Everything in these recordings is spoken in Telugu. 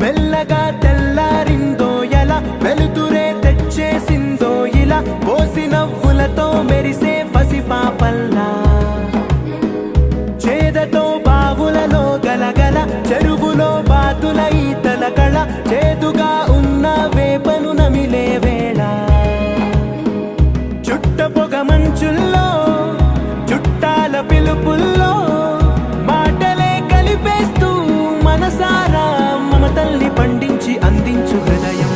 మెల్లగా తెల్లారిందో ఎలా వెలుతురే తెచ్చేసిందో ఇలా పోసి నవ్వులతో మెరిసే పసిపాపల్లా చేదతో బావులలో గలగల చెరువులో బాతుల ఈతల కళ చేదుగా ఉన్న వేపను నమిలే వేళ చుట్ట పొగ మంచుల్లో చుట్టాల పిలుపుల్లో మాటలే కలిపేస్తూ మనసారా మమతల్ని పండించి అందించు హృదయం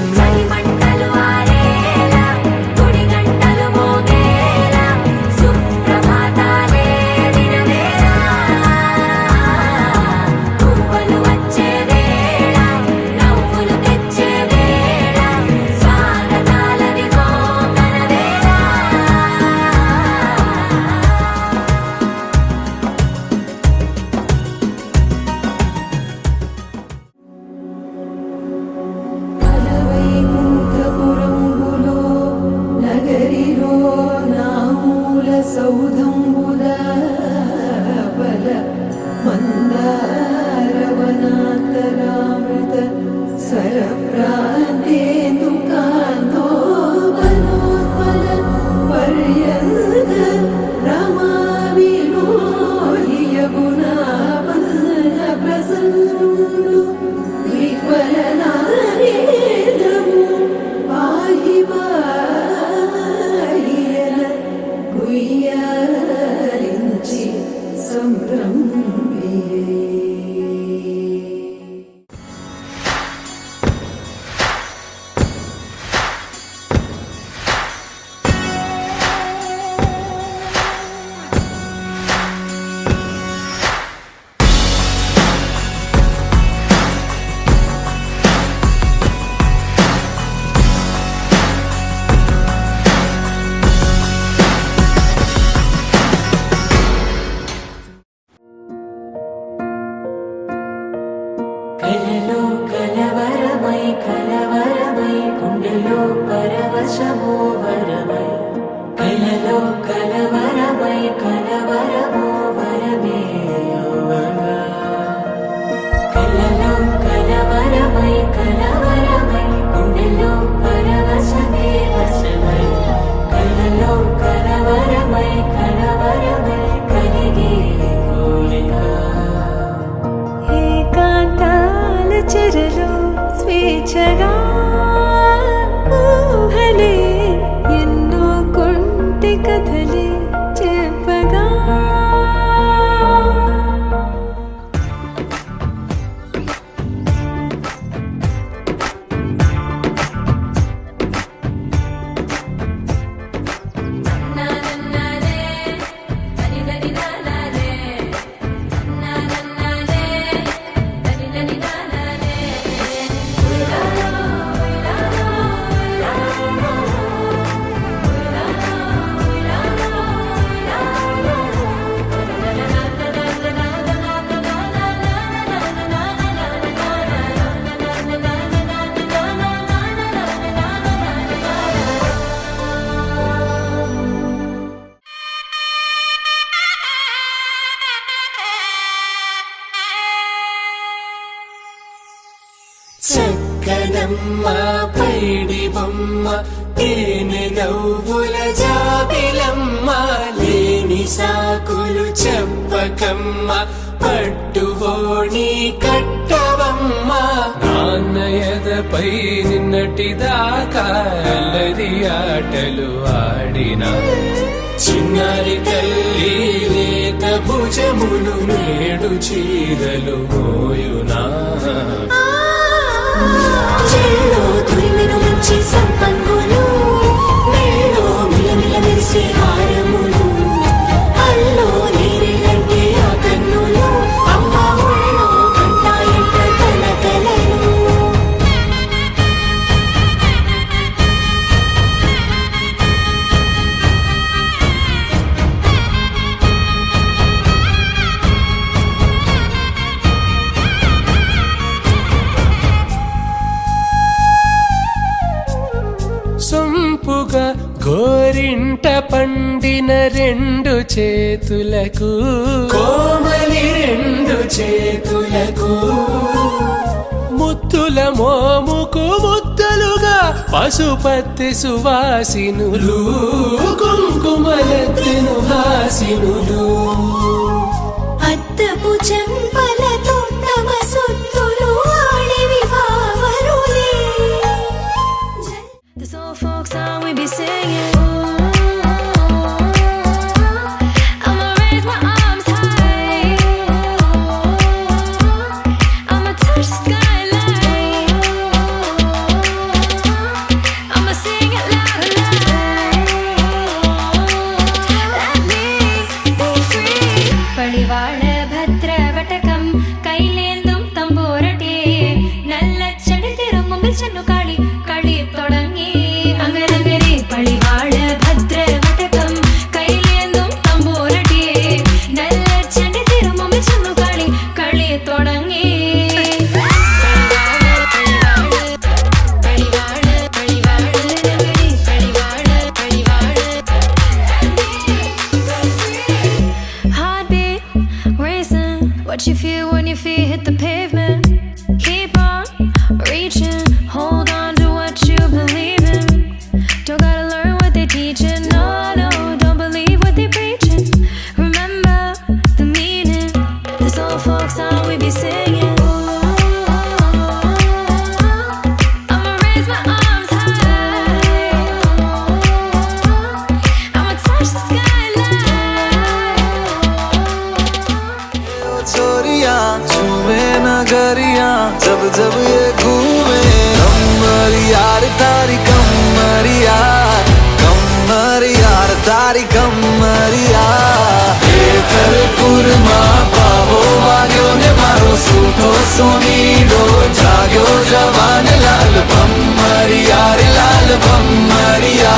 కలవరమై గుండెలో పరవశమో వరమై కలలో కలవరమై కలవరమో వరమే యోవగా కలలో కలవరమై గుండెలో పరవశమే వశమై కలలో కలవరమై కలిగే కోరిక ఏకాంతాల చెరలో స్వేచ్ఛగా ఊహలే ఎన్నో కొంటి కథలే చెప్పగా చక్కనమ్మ పైడి బొమ్మ తేనె నవ్వుల జాబిలమ్మ లేని సాకులు చెప్పకమ్మ పట్టువోణి కట్టవమ్మ నాన్నయదపై నిన్నటిదాకా అల్లరి ఆటలు ఆడిన చిన్నారి తల్లి లేత భుజములు నేడు చీరలు మోయునా చెల్లో తురిమిను మంచి సంపంగులు మెల్లో మిలమిల మెరిసే హారములు అల్లో నీరిలంటే ఆ కన్నులు అమ్మ ఊళ్ళో కంటాయంట కలకలను గోరింట పండిన రెండు చేతులకు కోమలి రెండు చేతులకు ముత్తుల మోముకు ముద్దలుగా పశుపతి సువాసినులు కుంకుమలెత్తెను హాసినులు అద్దపు చెంపలతో తమ సొత్తులు Adivi బావరులే. This old folk song we be singing. I'ma raise my arms high. I'ma touch the skyline. I'ma sing it loud and loud. Let me be free. പടിവാള ഭദ്രവടകം കൈലേന്തും തമ്പൂരട്ടെ നല്ല ചടി തിരുമുമ്പിൽ ചെന്നു കളി കളി തുടങ്ങി അങ്ങനെ പടിവാള ഭദ്രവടകം കൈലേന്തും തമ്പൂരട്ടെ നല്ല ചടി തിരുമുമ്പിൽ ചെന്നു കളി കളി തുടങ്ങി Heartbeat racing, what you feel when your feet hit the pavement. Keep on reaching, hold on to what you believe in. Don't gotta learn what they're teaching, no, no, don't believe what they're preaching. Remember the meaning, this old folk song we be singing. I'ma raise my arms high. I'ma touch the skyline. छोरिया छुए नगरिया जब जब ये घूमे कमरियार तारी कमरिया कमरियार तारी कमरिया थर कुरमा पावो वाग्यो ने मारो सूतो सुनीडो जाग्यो जवान लाल भम्मरियार लाल भम्मरिया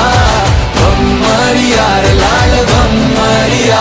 भम्मरियार लाल भम्मरिया